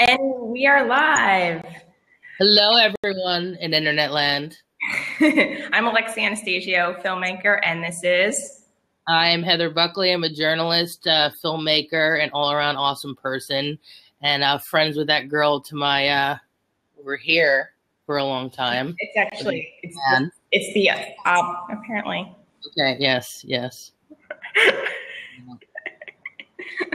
And we are live. Hello, everyone in internet land. I'm Alexia Anastasio, filmmaker, and this is... I'm Heather Buckley. I'm a journalist, filmmaker, and all-around awesome person, and friends with that girl to my, we're here for a long time. It's actually, it's the apparently. Okay, yes.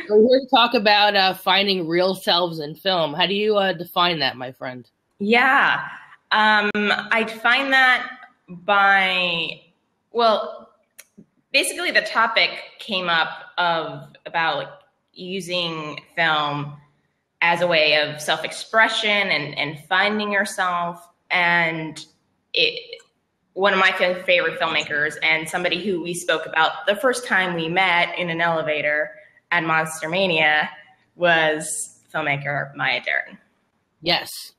We're here to talk about finding real selves in film. How do you define that, my friend? Yeah, I find that basically the topic came up about like using film as a way of self-expression and finding yourself. And one of my favorite filmmakers and somebody who we spoke about the first time we met in an elevator at Monster Mania was filmmaker Maya Deren. Yes.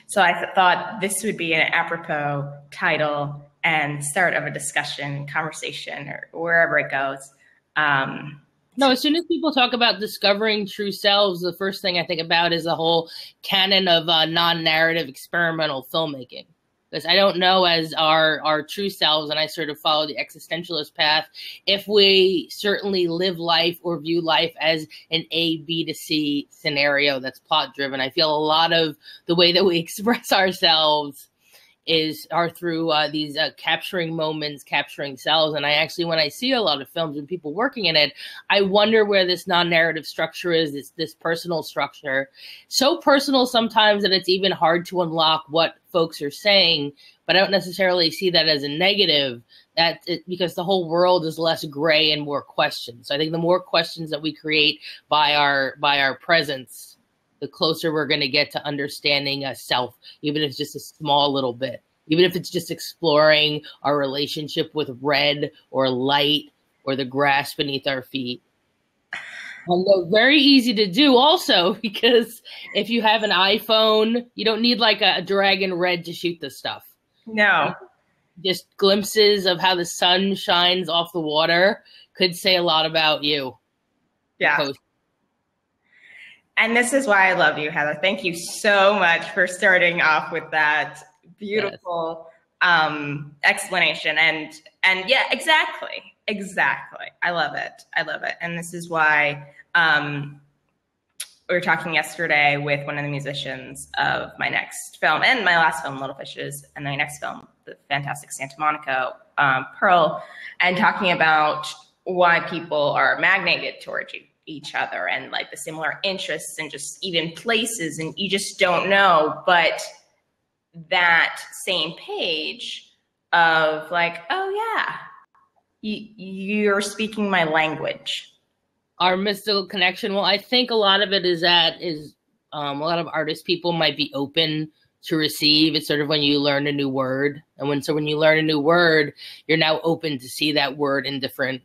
So I thought this would be an apropos title and start of a discussion, conversation, or wherever it goes. No, as soon as people talk about discovering true selves, the first thing I think about is the whole canon of non-narrative experimental filmmaking. Because I don't know as our true selves, and I sort of follow the existentialist path, if we certainly live life or view life as an A, B to C scenario that's plot driven. I feel a lot of the way that we express ourselves are through these capturing moments, capturing selves. And I actually, when I see a lot of films and people working in it, I wonder where this non-narrative structure is, this personal structure. So personal sometimes that it's even hard to unlock what folks are saying, but I don't necessarily see that as a negative, because the whole world is less gray and more questions. So I think the more questions that we create by our presence, the closer we're going to get to understanding a self, even if it's just a small little bit, even if it's just exploring our relationship with red or light or the grass beneath our feet. And they're very easy to do also, because if you have an iPhone, you don't need like a dragon red to shoot this stuff. No. Just glimpses of how the sun shines off the water could say a lot about you. Yeah. And this is why I love you, Heather. Thank you so much for starting off with that beautiful explanation. And yeah, exactly. I love it. And this is why we were talking yesterday with one of the musicians of my next film and my last film, Little Fishes, and my next film, the fantastic Santa Monica, Pearl, and talking about why people are magneted towards each other and like the similar interests and just even places, and you just don't know, but that same page of like, oh yeah, you're speaking my language. Our mystical connection. Well, I think a lot of it is a lot of artist people might be open to receive. It's sort of when you learn a new word, and when you learn a new word, you're now open to see that word in different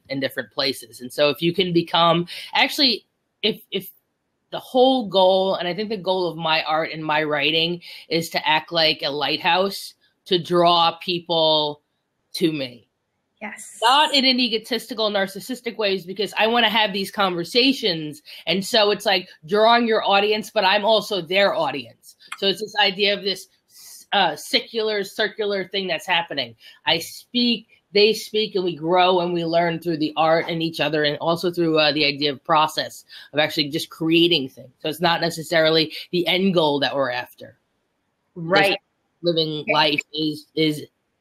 places. And so if you can become, actually, if the whole goal, and I think the goal of my art and my writing is to act like a lighthouse to draw people to me. Yes. Not in an egotistical, narcissistic ways, because I want to have these conversations. And so it's like drawing your audience, but I'm also their audience. So it's this idea of this circular thing that's happening. I speak, they speak, and we grow and we learn through the art and each other, and also through the idea of process of actually just creating things. So it's not necessarily the end goal that we're after. Right. Living life is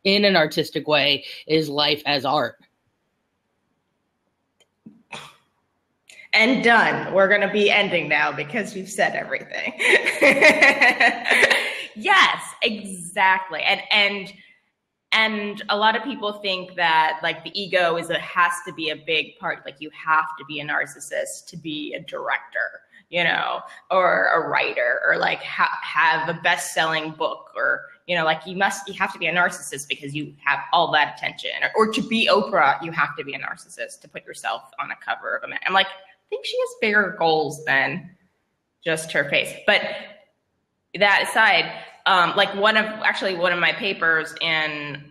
in an artistic way, is life as art. And done. We're going to be ending now because we've said everything. Yes, exactly. And a lot of people think that like the ego has to be a big part. Like you have to be a narcissist to be a director, or a writer, or like have a best-selling book, or, like you have to be a narcissist because you have all that attention, or to be Oprah, you have to be a narcissist to put yourself on a cover of a magazine. I'm like, I think she has bigger goals than just her face. But that aside, like one of my papers in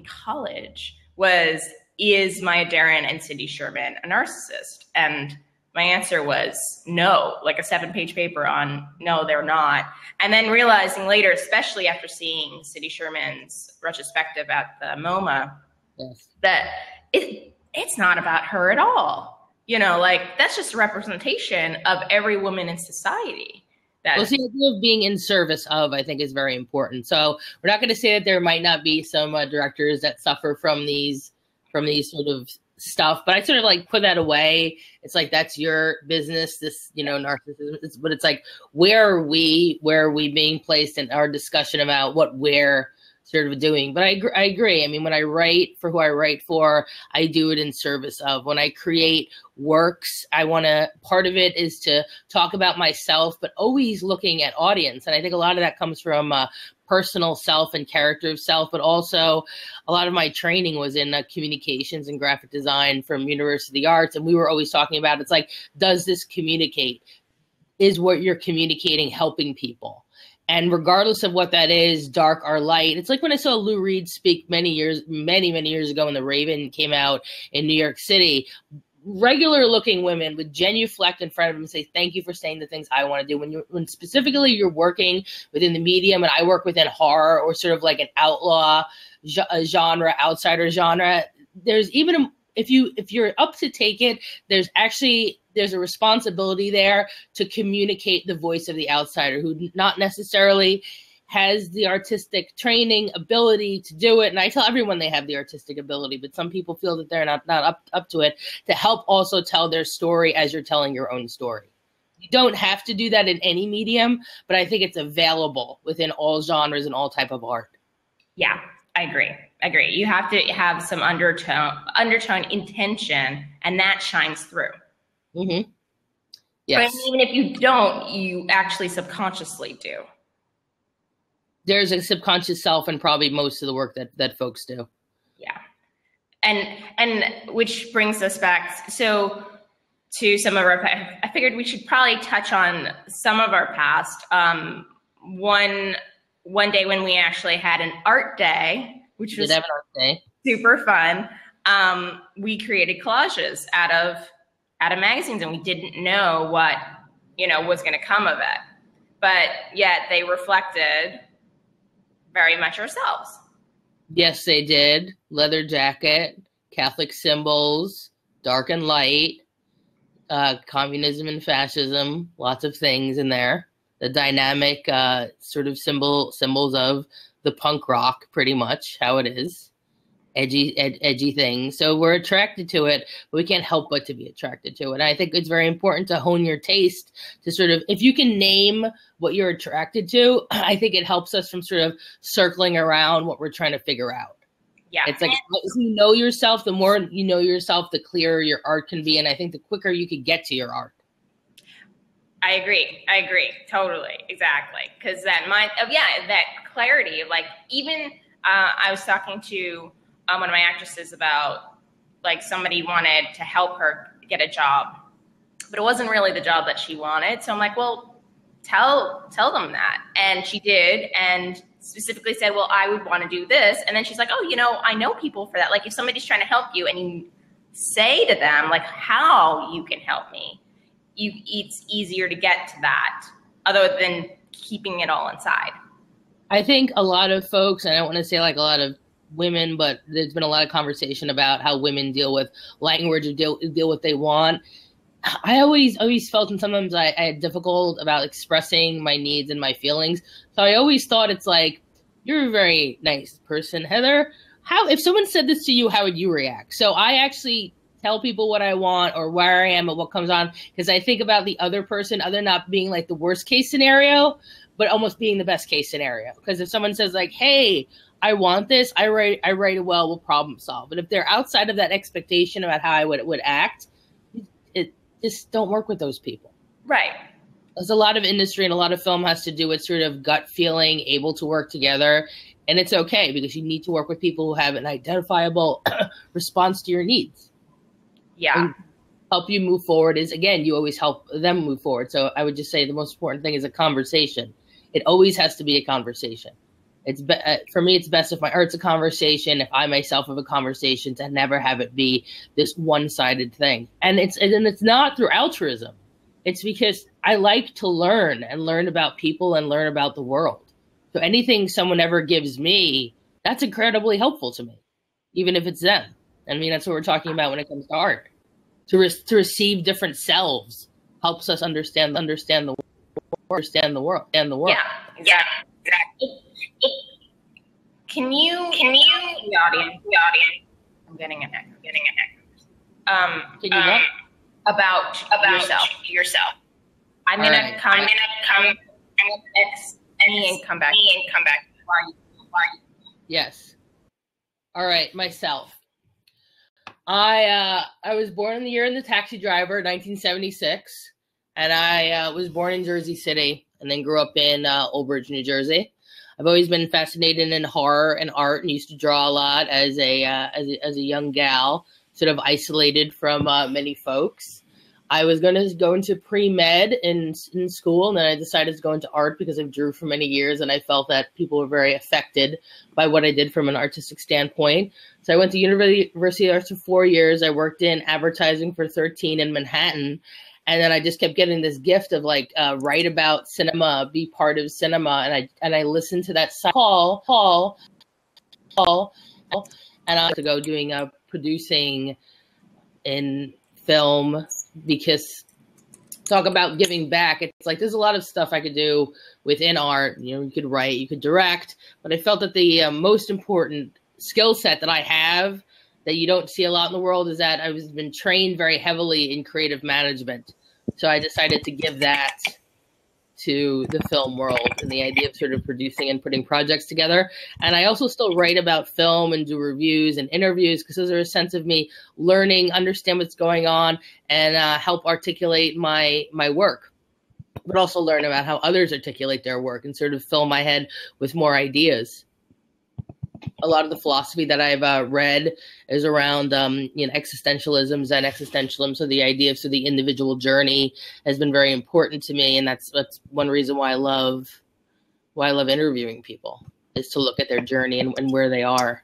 college was, is Maya Deren and Cindy Sherman a narcissist? And my answer was no, like a 7-page paper on no, they're not. And then realizing later, especially after seeing Cindy Sherman's retrospective at the MoMA, yes, that it's not about her at all. You know, like that's just a representation of every woman in society. Well, the idea of being in service of, I think, is very important. So we're not going to say that there might not be some directors that suffer from these sort of stuff, but I sort of like put that away. It's like, that's your business, this, you know, narcissism. But it's like, where are we being placed in our discussion about what we're sort of doing? But I agree. I mean, when I write for who I write for, I do it in service of. When I create works, part of it is to talk about myself, but always looking at audience. And I think a lot of that comes from personal self and character of self, but also a lot of my training was in communications and graphic design from University of the Arts. And we were always talking about, it's like, does this communicate? Is what you're communicating helping people? And regardless of what that is, dark or light, it's like when I saw Lou Reed speak many years ago when The Raven came out in New York City. Regular looking women would genuflect in front of him and say, thank you for saying the things I want to do. When specifically you're working within the medium, and I work within horror or sort of like an outlaw genre, outsider genre, there's even, if you're up to take it, there's a responsibility there to communicate the voice of the outsider who not necessarily has the artistic training ability to do it. And I tell everyone they have the artistic ability, but some people feel that they're not up to it, to help also tell their story as you're telling your own story. You don't have to do that in any medium, but I think it's available within all genres and all type of art. Yeah, I agree. You have to have some undertone intention, and that shines through. Mm-hmm. Yes. But even if you don't, you actually subconsciously do. There's a subconscious self in probably most of the work that folks do. Yeah. And which brings us back to some of our, I figured we should probably touch on some of our past. One day when we actually had an art day, which was super fun. We created collages out of magazines, and we didn't know what, was going to come of it. But yet they reflected very much ourselves. Yes, they did. Leather jacket, Catholic symbols, dark and light, communism and fascism, lots of things in there. The dynamic sort of symbols of the punk rock, pretty much how it is. Edgy things. So we're attracted to it, but we can't help but to be attracted to it. And I think it's very important to hone your taste to sort of, if you can name what you're attracted to, I think it helps us from sort of circling around what we're trying to figure out. Yeah. It's like, if you know yourself, the more you know yourself, the clearer your art can be. And I think the quicker you could get to your art. I agree. Totally. Exactly. Because that that clarity, like even I was talking to one of my actresses about, like, somebody wanted to help her get a job, but it wasn't really the job that she wanted. So I'm like, well, tell them that. And she did, and specifically said, well, I would want to do this. And then she's like, oh, I know people for that. Like, if somebody's trying to help you and you say to them, like, how you can help me, it's easier to get to that other than keeping it all inside. I think a lot of folks, and I don't want to say like a lot of women, but there's been a lot of conversation about how women deal with language or deal with what they want. I always felt, and sometimes I had difficult about expressing my needs and my feelings. So I always thought, it's like, you're a very nice person, Heather. If someone said this to you, how would you react? So I actually tell people what I want or where I am and what comes on, because I think about the other person, other not being like the worst case scenario, but almost being the best case scenario. Because if someone says like, hey, I want this, I write it well, we'll problem solve. But if they're outside of that expectation about how I would act, it just don't work with those people. Right. There's a lot of industry and a lot of film has to do with sort of gut feeling, able to work together. And it's okay, because you need to work with people who have an identifiable response to your needs. Yeah. And help you move forward is, again, you always help them move forward. So I would just say the most important thing is a conversation. It always has to be a conversation. For me, it's best if my art's a conversation, if I myself have a conversation, to never have it be this one-sided thing. And it's not through altruism. It's because I like to learn and learn about people and learn about the world. So anything someone ever gives me, that's incredibly helpful to me, even if it's them. I mean, that's what we're talking about when it comes to art. To receive different selves helps us understand the world. Yeah, exactly. Can you the audience? I'm getting an echo. Can you what? About yourself. I'm gonna come and come back. Yes. All right, myself. I was born in the year in the taxi driver, 1976, and I was born in Jersey City and then grew up in Old Bridge, New Jersey. I've always been fascinated in horror and art, and used to draw a lot as a young gal, sort of isolated from many folks. I was going to go into pre-med in school, and then I decided to go into art because I drew for many years, and I felt that people were very affected by what I did from an artistic standpoint. So I went to University of Arts for 4 years. I worked in advertising for 13 in Manhattan. And then I just kept getting this gift of write about cinema, be part of cinema. And I listened to that call, and I had to go doing producing in film, because talk about giving back. It's like there's a lot of stuff I could do within art. You know, you could write, you could direct, but I felt that the most important skill set that I have that you don't see a lot in the world is that I've been trained very heavily in creative management. So I decided to give that to the film world and the idea of sort of producing and putting projects together. And I also still write about film and do reviews and interviews, because those are a sense of me learning, understand what's going on, and help articulate my work, but also learn about how others articulate their work and sort of fill my head with more ideas. A lot of the philosophy that I've read is around, existentialism, Zen existentialism. So the idea of the individual journey has been very important to me, and that's one reason why I love interviewing people, is to look at their journey and where they are,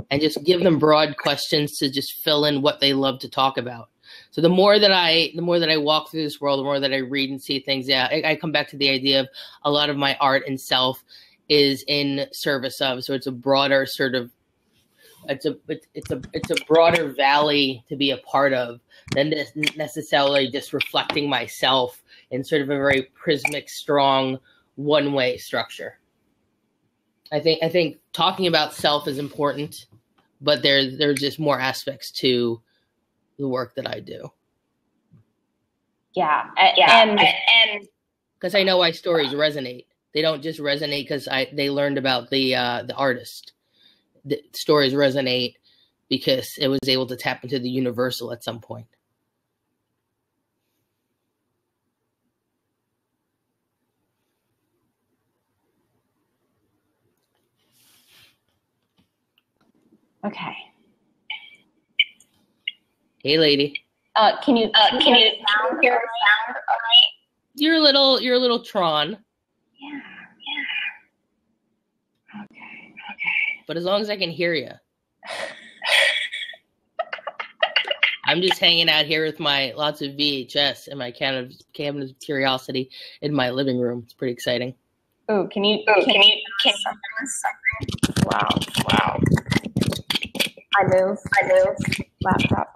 and just give them broad questions to just fill in what they love to talk about. So the more that I walk through this world, the more that I read and see things. Yeah, I come back to the idea of a lot of my art and self is in service of. So it's a broader sort of, it's a broader valley to be a part of than necessarily just reflecting myself in sort of a very prismatic, strong, one-way structure. I think talking about self is important, but there's just more aspects to the work that I do. Yeah, and because I know why stories resonate. They don't just resonate because they learned about the artist. The stories resonate because it was able to tap into the universal at some point. Okay. Hey, lady. Can you hear sound all right? You're a little Tron. Yeah. Okay. But as long as I can hear you. I'm just hanging out here with my lots of VHS and my cabinet of curiosity in my living room. It's pretty exciting. Oh, can you Wow. I move. Laptop.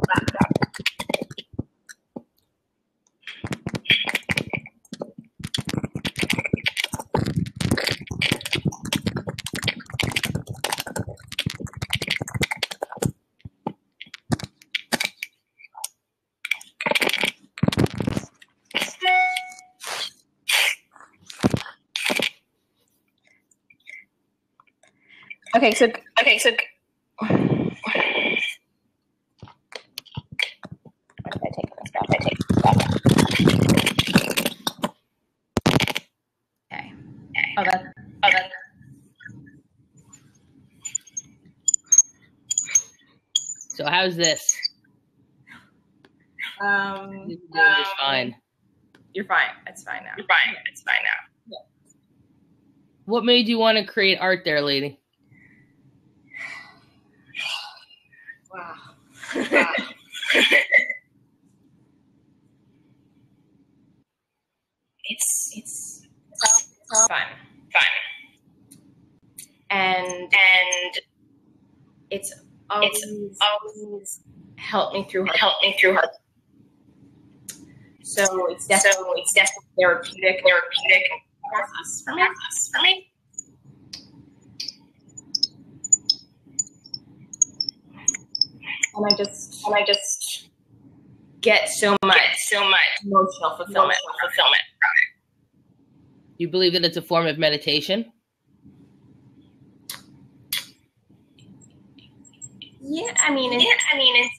Okay, so where did I take this stuff? Okay. Oh, that's So how's this? Just fine. You're fine. It's fine now. Yeah. What made you want to create art there, lady? Wow. It's fun. And it's always helped me through her. So it's definitely therapeutic process for me. And I just get so much emotional fulfillment from it. You believe that it's a form of meditation? Yeah, I mean, it's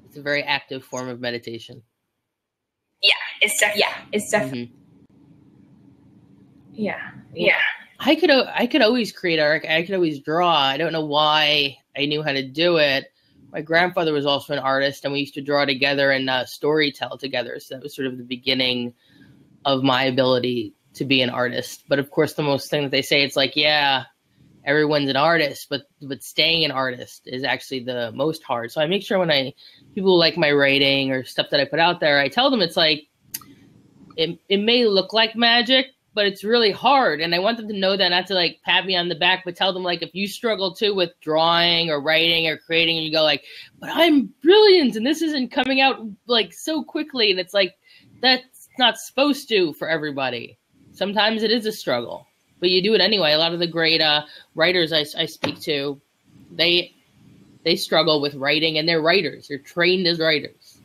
It's a very active form of meditation. Yeah, it's definitely. Mm-hmm. Yeah. I could always create art. I could always draw. I don't know why I knew how to do it. My grandfather was also an artist, and we used to draw together and storytell together. So that was sort of the beginning of my ability to be an artist. But of course, the most thing that they say, it's like, yeah, everyone's an artist, but staying an artist is actually the most hard. So I make sure when people like my writing or stuff that I put out there, I tell them it's like, it may look like magic, but it's really hard. And I want them to know that, not to like pat me on the back, but tell them like, if you struggle too with drawing or writing or creating, and you go like, but I'm brilliant and this isn't coming out like so quickly. And it's like, that's not supposed to for everybody. Sometimes it is a struggle, but you do it anyway. A lot of the great writers I speak to, they struggle with writing, and they're writers. They're trained as writers,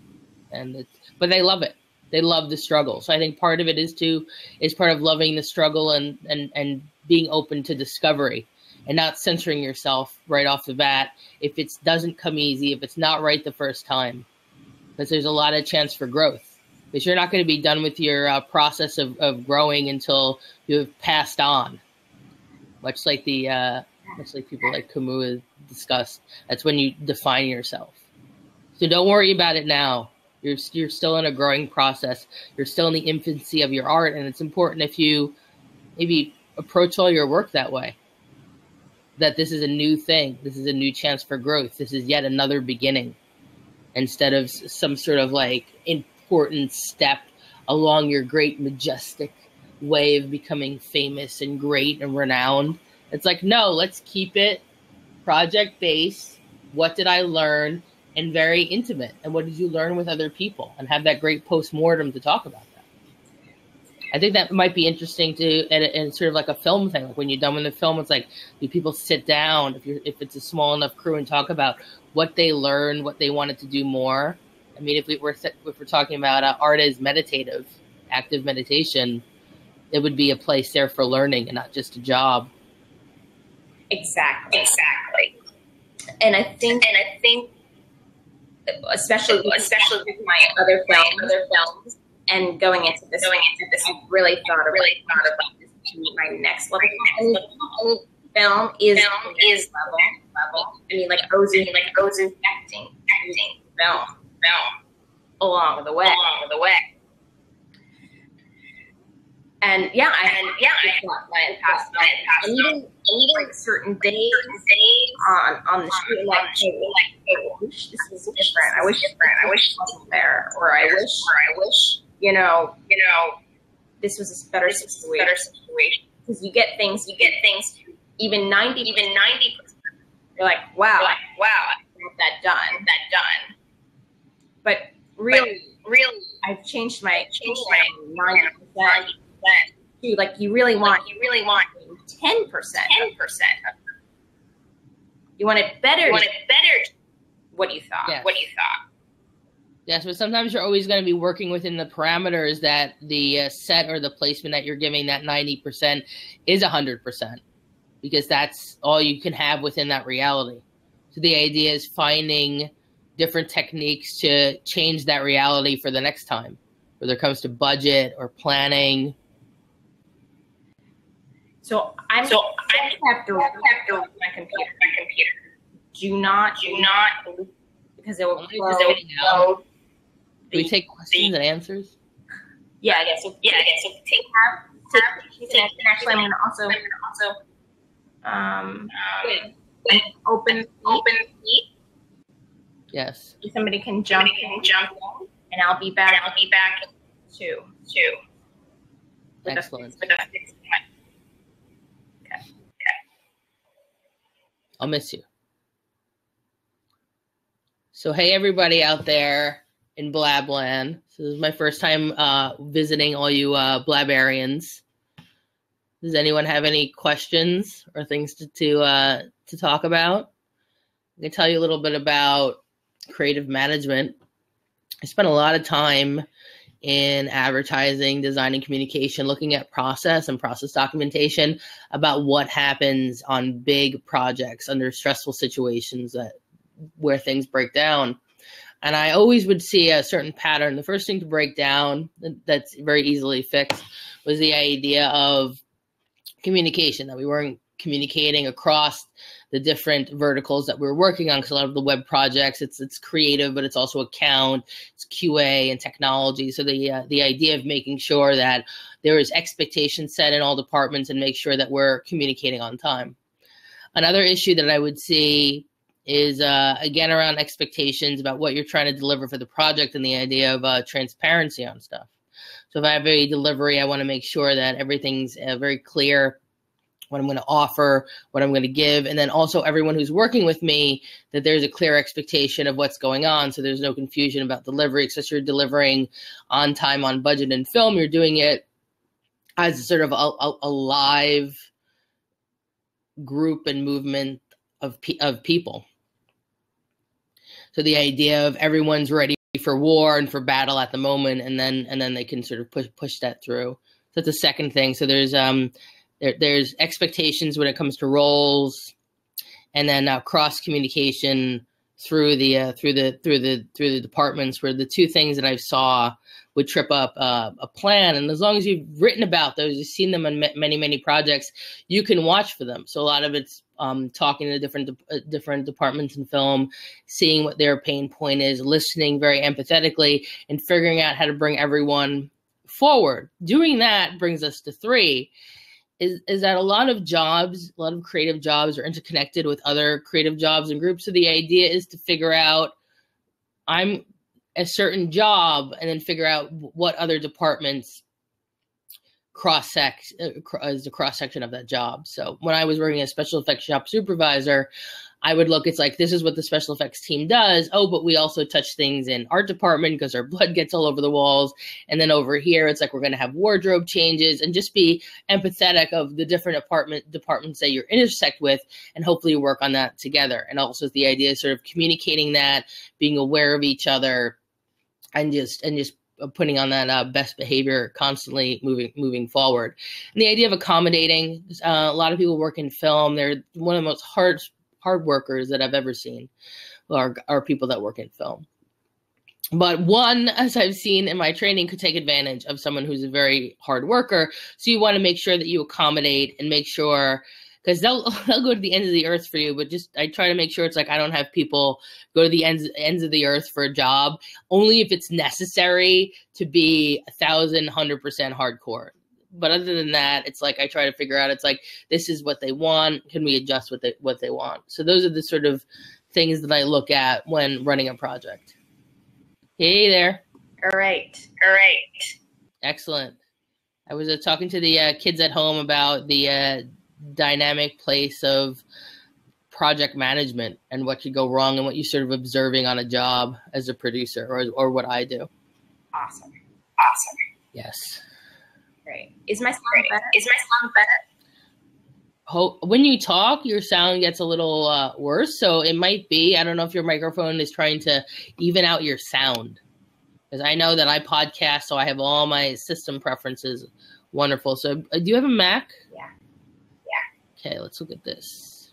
but they love it. They love the struggle. So I think part of it is part of loving the struggle and being open to discovery and not censoring yourself right off the bat if it doesn't come easy, if it's not right the first time, because there's a lot of chance for growth. Because you're not going to be done with your process of growing until you have passed on. Much like people like Camus discussed. That's when you define yourself. So don't worry about it now. You're still in a growing process. You're still in the infancy of your art, and it's important if you maybe approach all your work that way. That this is a new thing. This is a new chance for growth. This is yet another beginning, instead of some sort of like important step along your great majestic way of becoming famous and great and renowned. It's like, no, let's keep it project-based. What did I learn? And very intimate. And what did you learn with other people? And have that great post-mortem to talk about that. I think that might be interesting to, and sort of like a film thing. Like when you're done with the film, it's like, do people sit down, if it's a small enough crew, and talk about what they learned, what they wanted to do more? I mean, if we're talking about art as meditative, active meditation, it would be a place there for learning and not just a job. Exactly. And I think especially with my other films and going into this, I really thought of this to be my next level. Film is level. I mean, like Ozu acting film along the way. And I thought my past, and even like certain days on the street, like, I wish this was different. I wish it wasn't there, or I wish this was a better situation. Because you get things even 90%. You're like, wow, I got that done. But really, I've changed my 90%. Like you really want 10%. You want it better. What you thought. Yes. Yes, but sometimes you're always going to be working within the parameters that the set or the placement that you're giving that 90% is 100%, because that's all you can have within that reality. So the idea is finding different techniques to change that reality for the next time, whether it comes to budget or planning. So I have to my computer. Do not because it will Do we take questions and answers? So take and actually I'm going to also an open seat. Yes. Somebody can jump and I'll be back too. Excellent. Okay. I'll miss you. So, hey, everybody out there in Blabland. So this is my first time visiting all you Blabarians. Does anyone have any questions or things to talk about? I can tell you a little bit about creative management. I spent a lot of time in advertising, design, and communication, looking at process and process documentation about what happens on big projects under stressful situations where things break down. And I always would see a certain pattern. The first thing to break down that's very easily fixed was the idea of communication, that we weren't communicating across the different verticals that we were working on, because a lot of the web projects, it's creative, but it's also account, it's QA and technology. So the idea of making sure that there is expectations set in all departments and make sure that we're communicating on time. Another issue that I would see is, again, around expectations about what you're trying to deliver for the project and the idea of transparency on stuff. So if I have a delivery, I want to make sure that everything's very clear, what I'm going to offer, what I'm going to give, and then also everyone who's working with me, that there's a clear expectation of what's going on, so there's no confusion about delivery. Because you're delivering on time, on budget in film, you're doing it as sort of a live group and movement of people. So the idea of everyone's ready for war and for battle at the moment, and then they can sort of push that through. So that's the second thing. So there's expectations when it comes to roles, and then cross communication through the departments, where the two things that I saw would trip up a plan. And as long as you've written about those, you've seen them in many projects, you can watch for them. So a lot of it's talking to different departments in film, seeing what their pain point is, listening very empathetically, and figuring out how to bring everyone forward. Doing that brings us to 3. Is that a lot of creative jobs are interconnected with other creative jobs and groups. So the idea is to figure out, I'm a certain job, and then figure out what other departments is the cross section of that job. So when I was working as special effects shop supervisor, I would look, it's like, this is what the special effects team does. Oh, but we also touch things in art department because our blood gets all over the walls. And then over here, it's like, we're going to have wardrobe changes, and just be empathetic of the different departments that you intersect with, and hopefully work on that together. And also the idea of sort of communicating that, being aware of each other, and just putting on that best behavior, constantly moving forward. And the idea of accommodating, a lot of people work in film. They're one of the most hard workers that I've ever seen, are people that work in film. But one, as I've seen in my training, could take advantage of someone who's a very hard worker. So you want to make sure that you accommodate and make sure, because they'll go to the ends of the earth for you, but I try to make sure it's like, I don't have people go to the ends of the earth for a job, only if it's necessary to be 1,000%, 100% hardcore. But other than that, it's like, I try to figure out, it's like, this is what they want. Can we adjust what they want? So those are the sort of things that I look at when running a project. Hey there. All right. Excellent. I was talking to the kids at home about the dynamic place of project management and what could go wrong, and what you're sort of observing on a job as a producer, or what I do. Awesome. Yes. Great. Is my sound better? When you talk, your sound gets a little worse. So it might be, I don't know if your microphone is trying to even out your sound. Because I know that I podcast, so I have all my system preferences. Wonderful. So do you have a Mac? Yeah. Okay, let's look at this.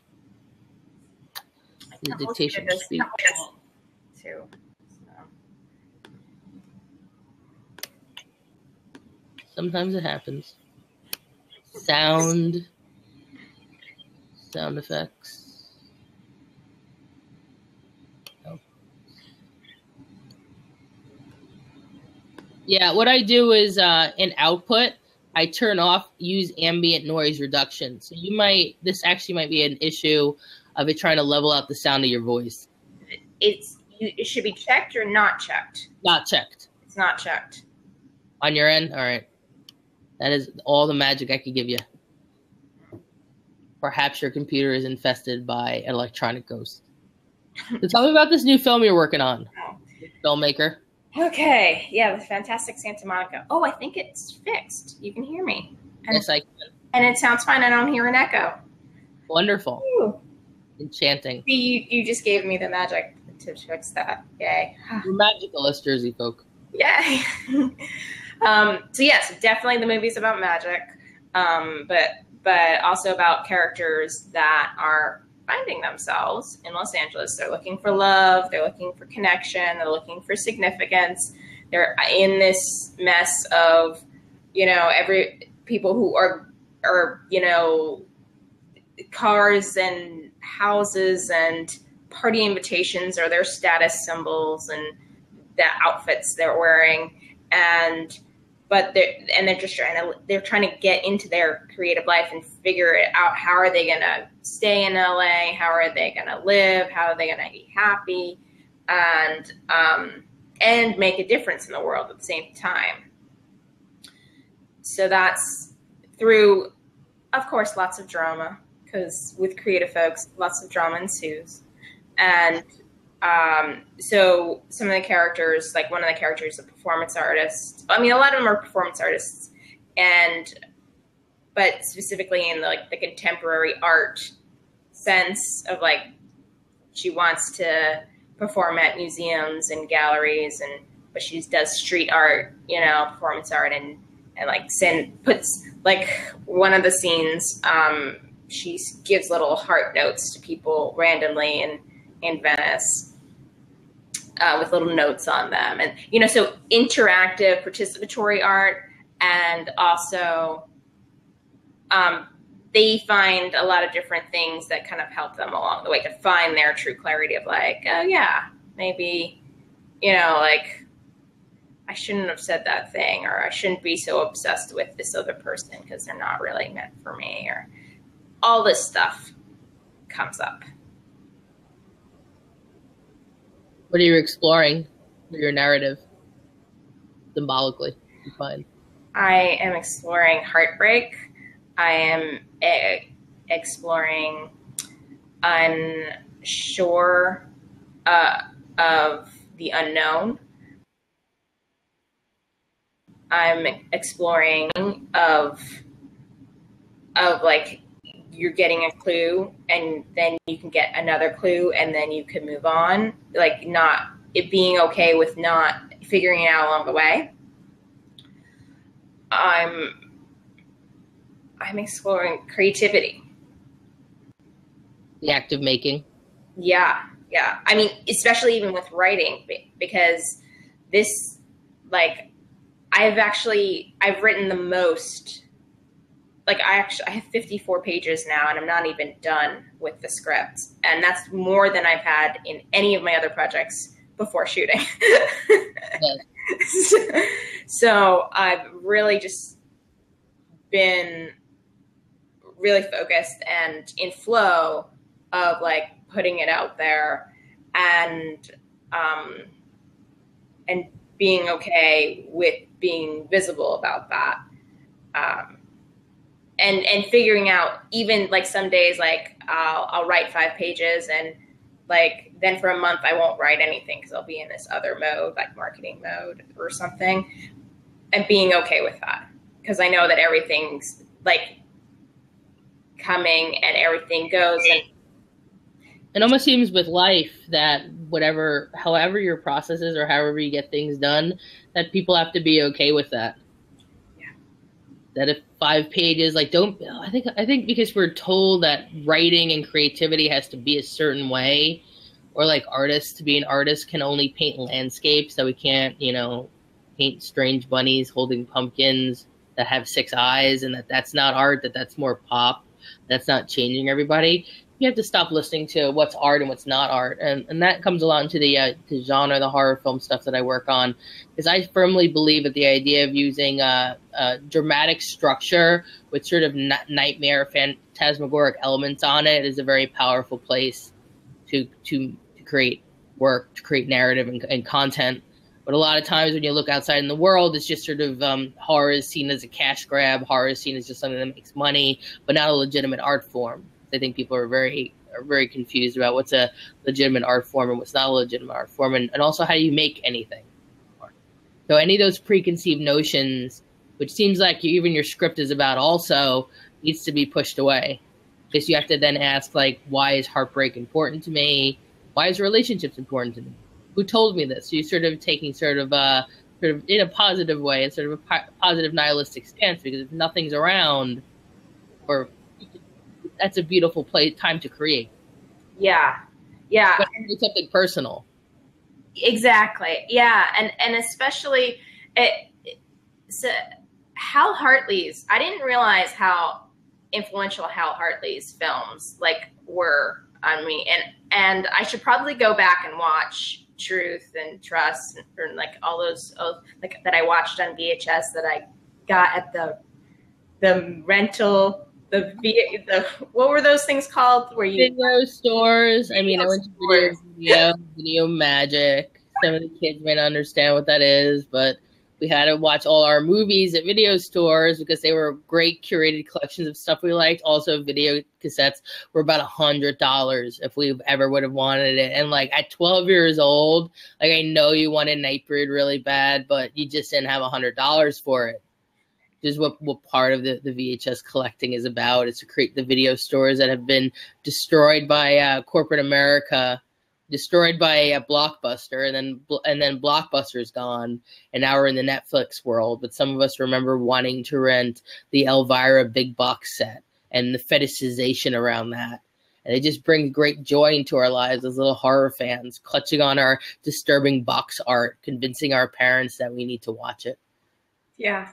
The dictation speech. Too. Sometimes it happens. Sound effects. Oh. Yeah, what I do is in output, I turn off use ambient noise reduction. So this actually might be an issue of it trying to level out the sound of your voice. It should be checked or not checked. Not checked. It's not checked. On your end? All right. That is all the magic I could give you. Perhaps your computer is infested by an electronic ghost. So tell me about this new film you're working on, filmmaker. Okay, yeah, the Fantastic Santa Monica. Oh, I think it's fixed. You can hear me. And, yes, I can. And it sounds fine. I don't hear an echo. Wonderful. Ooh. Enchanting. You just gave me the magic to fix that. Yay. You're magical, us Jersey folk. Yay. So yes, definitely the movie's about magic, but also about characters that are finding themselves in Los Angeles. They're looking for love. They're looking for connection. They're looking for significance. They're in this mess of, every people who are, cars and houses and party invitations are their status symbols and the outfits they're wearing. They're trying to get into their creative life and figure it out. How are they going to stay in LA? How are they going to live? How are they going to be happy? And make a difference in the world at the same time. So that's through, of course, lots of drama, because with creative folks, lots of drama ensues. And so some of the characters, like one of the characters, a performance artist. I mean, a lot of them are performance artists, but specifically in the contemporary art sense of she wants to perform at museums and galleries, but she does street art, performance art, and puts one of the scenes, she gives little heart notes to people randomly in Venice. With little notes on them, and so interactive, participatory art, and also they find a lot of different things that kind of help them along the way to find their true clarity of oh yeah, maybe I shouldn't have said that thing, or I shouldn't be so obsessed with this other person because they're not really meant for me, or all this stuff comes up. What are you exploring with your narrative, symbolically, you find? I am exploring heartbreak. I am exploring unsure of the unknown. I'm exploring of you're getting a clue and then you can get another clue and then you can move on. Not it being okay with not figuring it out along the way. I'm exploring creativity. The act of making. Yeah. I mean, especially even with writing, because this, I've written the most. I have 54 pages now, and I'm not even done with the script. And that's more than I've had in any of my other projects before shooting. Yes. So I've really just been really focused and in flow of putting it out there and being okay with being visible about that. And figuring out, even some days, I'll write 5 pages and then for a month I won't write anything because I'll be in this other mode, marketing mode or something, and being okay with that because I know that everything's coming and everything goes. And it almost seems with life that however your process is or however you get things done, that people have to be okay with that. That if 5 pages, I think because we're told that writing and creativity has to be a certain way, or artists, to be an artist can only paint landscapes, that we can't, paint strange bunnies holding pumpkins that have 6 eyes, and that's not art, that's more pop, that's not changing everybody. you have to stop listening to what's art and what's not art, and that comes along to the genre, the horror film stuff that I work on, because I firmly believe that the idea of using dramatic structure with sort of nightmare phantasmagoric elements on it is a very powerful place to create work, to create narrative and content. But a lot of times when you look outside in the world, it's just sort of horror is seen as a cash grab. Horror is seen as just something that makes money, but not a legitimate art form. I think people are very confused about what's a legitimate art form and what's not a legitimate art form, and also how you make anything. So any of those preconceived notions, which seems like even your script is about also, needs to be pushed away. Because you have to then ask, like, why is heartbreak important to me? Why is relationships important to me? Who told me this? So you're sort of taking sort of in a positive way and sort of a positive nihilistic stance, because if nothing's around, or that's a beautiful time to create. Yeah. But it's something personal. Exactly. Yeah. And especially so Hal Hartley's, I didn't realize how influential Hal Hartley's films were on me. And I should probably go back and watch Truth and Trust and all those that I watched on VHS that I got at the rental, the what were those things called? Where you video stores? I mean, I went to Video Magic. Some of the kids may not understand what that is, but we had to watch all our movies at video stores because they were great curated collections of stuff we liked. Also, video cassettes were about $100 if we ever would have wanted it. And at 12 years old, I know you wanted Nightbreed really bad, but you just didn't have $100 for it. This is what part of the VHS collecting is about. It's to create the video stores that have been destroyed by corporate America, destroyed by Blockbuster, and then Blockbuster's gone, and now we're in the Netflix world. But some of us remember wanting to rent the Elvira big box set and the fetishization around that. And it just brings great joy into our lives as little horror fans, clutching on our disturbing box art, convincing our parents that we need to watch it. Yeah.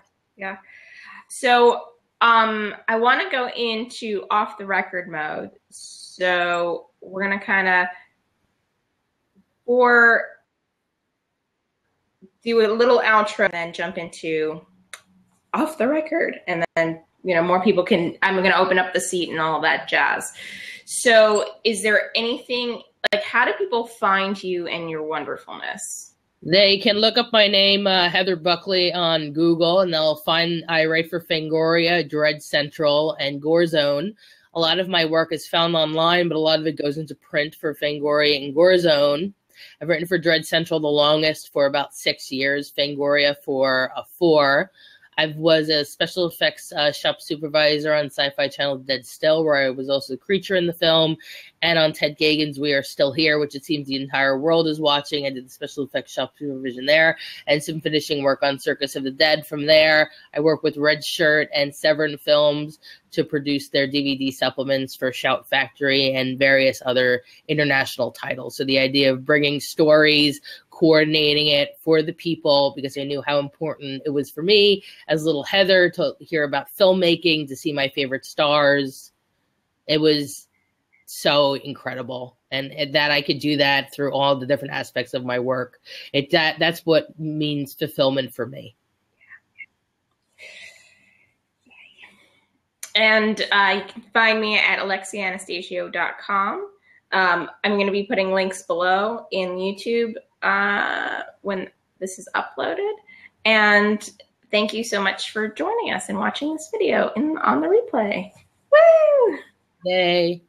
So I want to go into off the record mode. So we're going to kind of do a little outro and then jump into off the record. And then, more people I'm going to open up the seat and all that jazz. So is there anything, how do people find you and your wonderfulness? They can look up my name, Heather Buckley, on Google, and they'll find I write for Fangoria, Dread Central, and Gore Zone. A lot of my work is found online, but a lot of it goes into print for Fangoria and Gore Zone. I've written for Dread Central the longest, for about 6 years, Fangoria for 4. I was a special effects shop supervisor on Sci-Fi Channel Dead Still, where I was also the creature in the film, and on Ted Gagan's We Are Still Here, which it seems the entire world is watching. I did the special effects shop supervision there, and some finishing work on Circus of the Dead. From there, I work with Red Shirt and Severin Films to produce their DVD supplements for Shout Factory and various other international titles. So the idea of bringing stories, coordinating it for the people, because I knew how important it was for me as little Heather to hear about filmmaking, to see my favorite stars. It was so incredible. And that I could do that through all the different aspects of my work. That's what means fulfillment for me. And you can find me at alexianastasio.com. I'm going to be putting links below in YouTube when this is uploaded. And thank you so much for joining us and watching this video on the replay. Woo! Yay.